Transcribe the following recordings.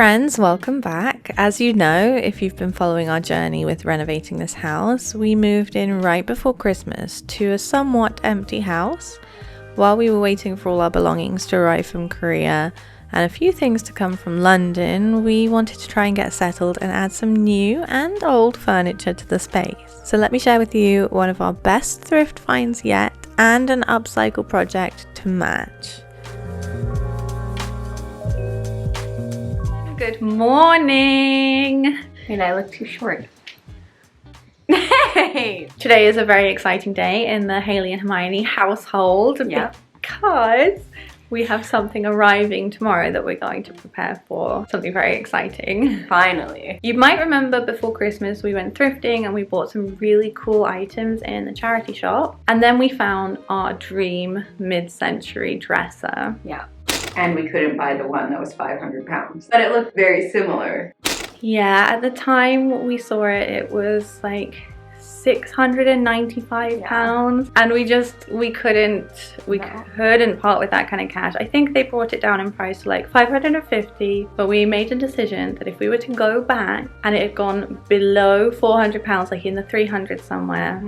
friends, welcome back. As you know, if you've been following our journey with renovating this house, we moved in right before Christmas to a somewhat empty house. While we were waiting for all our belongings to arrive from Korea and a few things to come from London, we wanted to try and get settled and add some new and old furniture to the space. So let me share with you one of our best thrift finds yet and an upcycle project to match. Good morning! And I look too short. Hey! Today is a very exciting day in the Hayley and Hermione household because we have something arriving tomorrow that we're going to prepare for. Something very exciting. Finally. You might remember before Christmas we went thrifting and we bought some really cool items in the charity shop. And then we found our dream mid-century dresser. Yeah. And we couldn't buy the one that was 500 pounds. But it looked very similar. Yeah, at the time we saw it, it was like 695 pounds, and we couldn't part with that kind of cash. I think they brought it down in price to like 550, but we made a decision that if we were to go back and it had gone below 400 pounds, like in the 300 somewhere,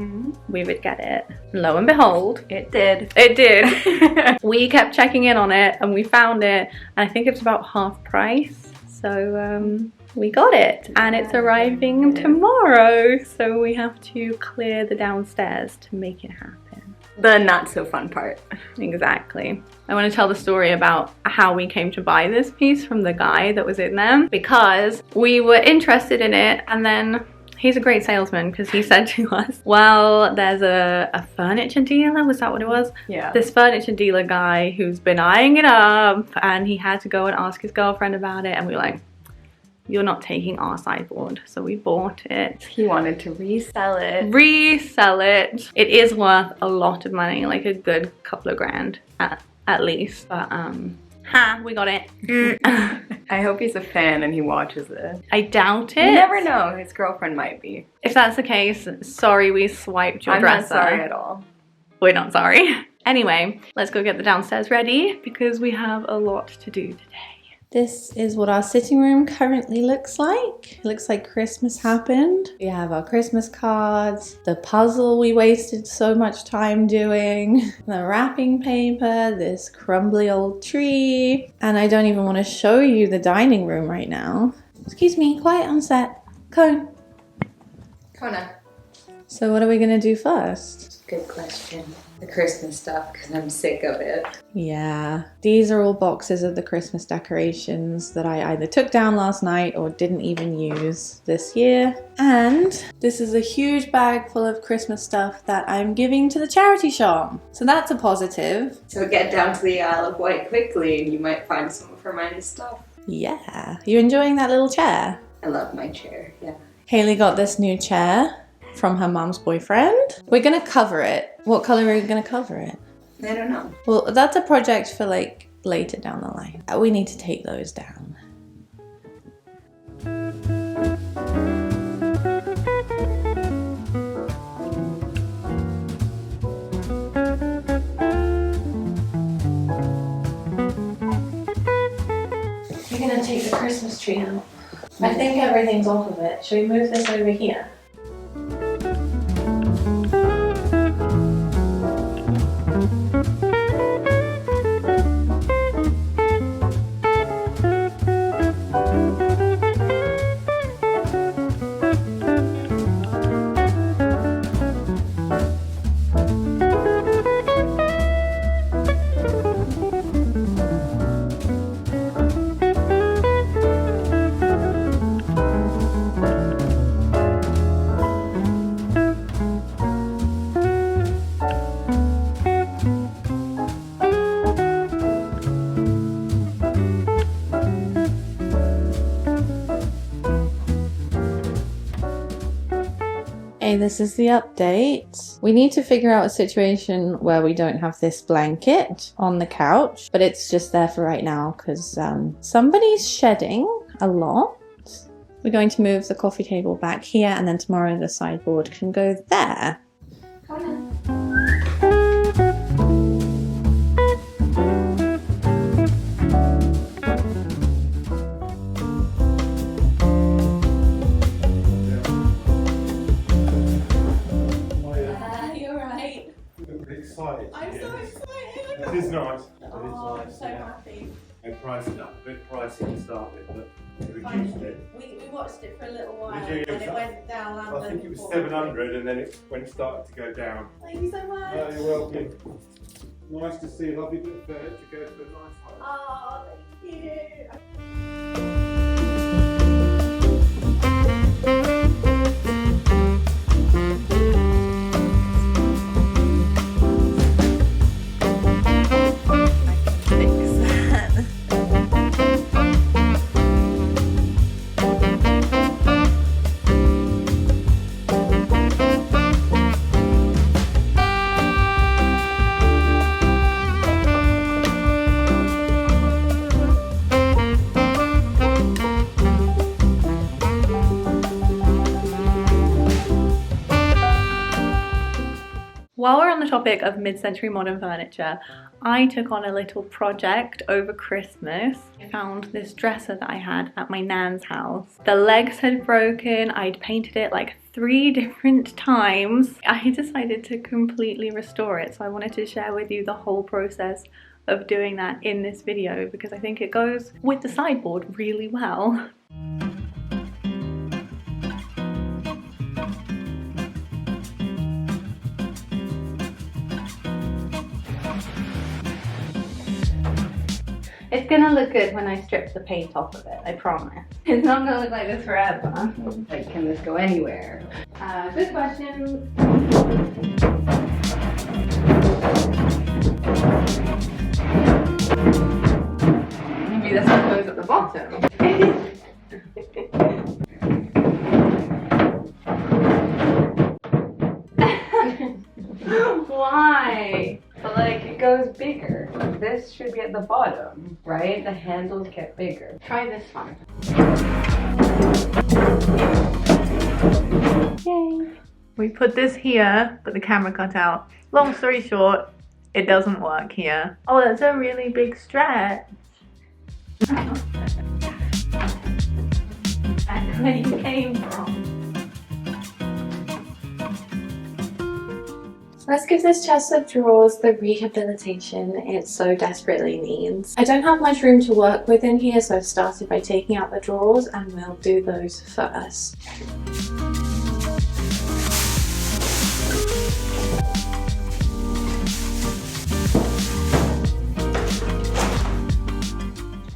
we would get it. Lo and behold, it did. It did. We kept checking in on it and we found it, and I think it's about half price. So we got it, and it's arriving tomorrow, so we have to clear the downstairs to make it happen. The not so fun part. Exactly. I want to tell the story about how we came to buy this piece from the guy that was in there, because we were interested in it, and then he's a great salesman because he said to us, well, there's a furniture dealer, was that what it was? Yeah. This furniture dealer guy who's been eyeing it up, and he had to go and ask his girlfriend about it, and we were like, you're not taking our sideboard. So we bought it. He wanted to resell it. Resell it. It is worth a lot of money, like a good couple of grand at least. But we got it. I hope he's a fan and he watches it. I doubt it. You never know, his girlfriend might be. If that's the case, sorry we swiped your dresser. I'm not sorry at all. We're not sorry. Anyway, let's go get the downstairs ready because we have a lot to do today. This is what our sitting room currently looks like. It looks like Christmas happened. We have our Christmas cards, the puzzle we wasted so much time doing, the wrapping paper, this crumbly old tree, and I don't even want to show you the dining room right now. Excuse me, quiet on set. Kona. So what are we gonna do first? Good question. The Christmas stuff, because I'm sick of it. Yeah, these are all boxes of the Christmas decorations that I either took down last night or didn't even use this year. And this is a huge bag full of Christmas stuff that I'm giving to the charity shop. So that's a positive. So get down to the Isle of Wight quickly and you might find some of Hermione's stuff. Yeah, you enjoying that little chair? I love my chair, yeah. Hayley got this new chair from her mom's boyfriend. We're gonna cover it. What color are we gonna cover it? I don't know. Well, that's a project for like later down the line. We need to take those down. We're gonna take the Christmas tree out. I think everything's off of it. Should we move this over here? Hey, this is the update. We need to figure out a situation where we don't have this blanket on the couch, but it's just there for right now because somebody's shedding a lot. We're going to move the coffee table back here, and then tomorrow the sideboard can go there. Kona. excited. I'm so excited. It is nice. Oh, I'm so happy. They priced it up a bit pricey to start with, but they reduced it. We watched it for a little while Did you? and it went down. I think it was 700, and then when it started to go down. Thank you so much. Oh, you're welcome. Nice to see a lovely bit of furniture go to a nice home. Oh, thank you. While we're on the topic of mid-century modern furniture, I took on a little project over Christmas. I found this dresser that I had at my nan's house. The legs had broken, I'd painted it like 3 different times. I decided to completely restore it, so I wanted to share with you the whole process of doing that in this video because I think it goes with the sideboard really well. It's gonna look good when I strip the paint off of it, I promise. It's not gonna look like this forever. Like, can this go anywhere? Good question. Maybe this one goes at the bottom. Why? But like, it goes bigger. This should be at the bottom, right? The handles get bigger. Try this one. Yay! We put this here, but the camera cut out. Long story short, it doesn't work here. Oh, that's a really big stretch. That's where you came from. Let's give this chest of drawers the rehabilitation it so desperately needs. I don't have much room to work with in here, so I've started by taking out the drawers and we'll do those first.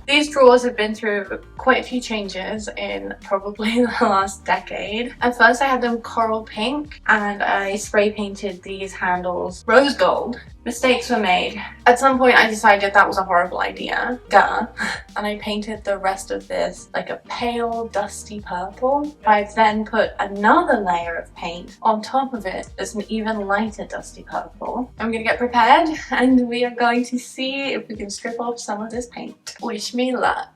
These drawers have been through quite a few changes in probably the last decade. At first I had them coral pink and I spray painted these handles rose gold. Mistakes were made. At some point I decided that was a horrible idea, duh, and I painted the rest of this like a pale dusty purple. I then put another layer of paint on top of it as an even lighter dusty purple. I'm gonna get prepared and we are going to see if we can strip off some of this paint. Wish me luck.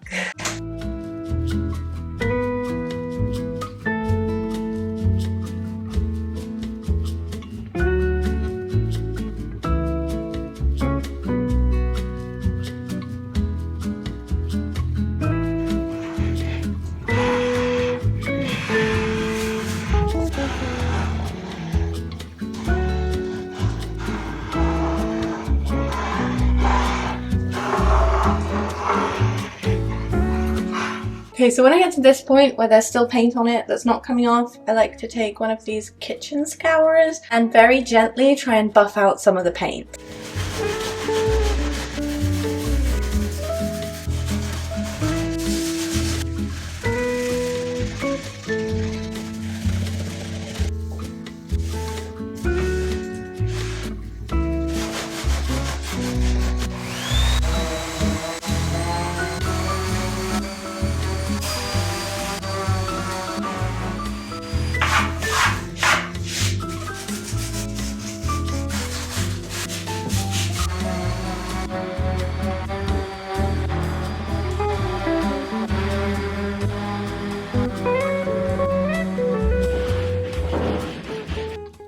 Okay, so when I get to this point where there's still paint on it that's not coming off, I like to take one of these kitchen scourers and very gently try and buff out some of the paint.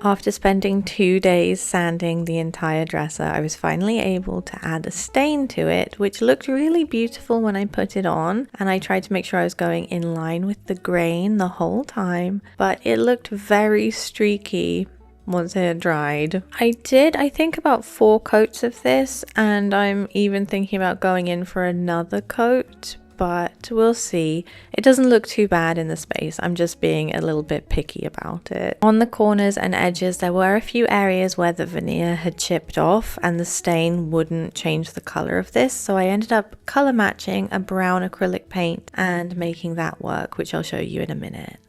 After spending 2 days sanding the entire dresser, I was finally able to add a stain to it, which looked really beautiful when I put it on, and I tried to make sure I was going in line with the grain the whole time, but it looked very streaky once it had dried. I did, I think, about 4 coats of this, and I'm even thinking about going in for another coat, but we'll see. It doesn't look too bad in the space. I'm just being a little bit picky about it. On the corners and edges, there were a few areas where the veneer had chipped off and the stain wouldn't change the color of this, so I ended up color matching a brown acrylic paint and making that work, which I'll show you in a minute.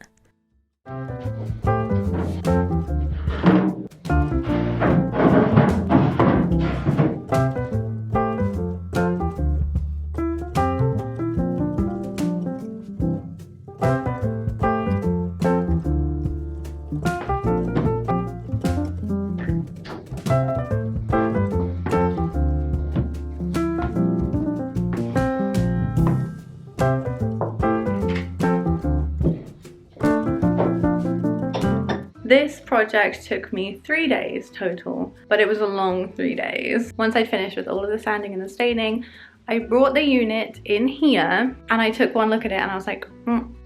This project took me 3 days total, but it was a long 3 days. Once I'd finished with all of the sanding and the staining, I brought the unit in here and I took one look at it and I was like,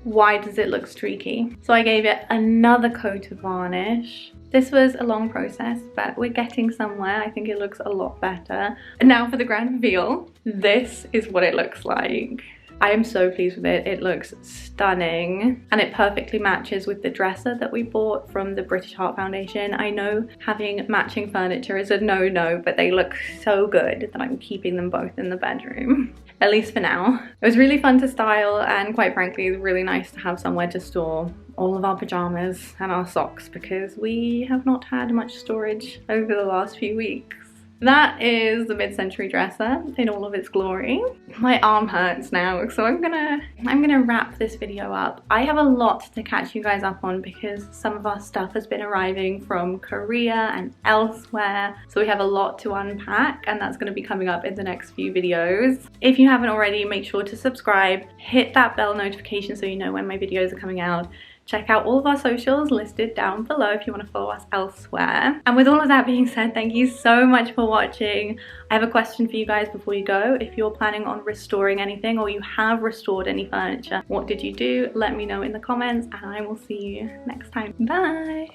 why does it look streaky? So I gave it another coat of varnish. This was a long process, but we're getting somewhere. I think it looks a lot better. And now for the grand reveal. This is what it looks like. I am so pleased with it. It looks stunning and it perfectly matches with the dresser that we bought from the British Heart Foundation. I know having matching furniture is a no-no, but they look so good that I'm keeping them both in the bedroom, at least for now. It was really fun to style and quite frankly, really nice to have somewhere to store all of our pajamas and our socks because we have not had much storage over the last few weeks. That is the mid-century dresser in all of its glory. My arm hurts now, so I'm gonna wrap this video up. I have a lot to catch you guys up on because some of our stuff has been arriving from Korea and elsewhere, so we have a lot to unpack, and that's gonna be coming up in the next few videos. If you haven't already, make sure to subscribe, hit that bell notification so you know when my videos are coming out. Check out all of our socials listed down below if you want to follow us elsewhere. And with all of that being said, thank you so much for watching. I have a question for you guys before you go. If you're planning on restoring anything or you have restored any furniture, what did you do? Let me know in the comments and I will see you next time. Bye!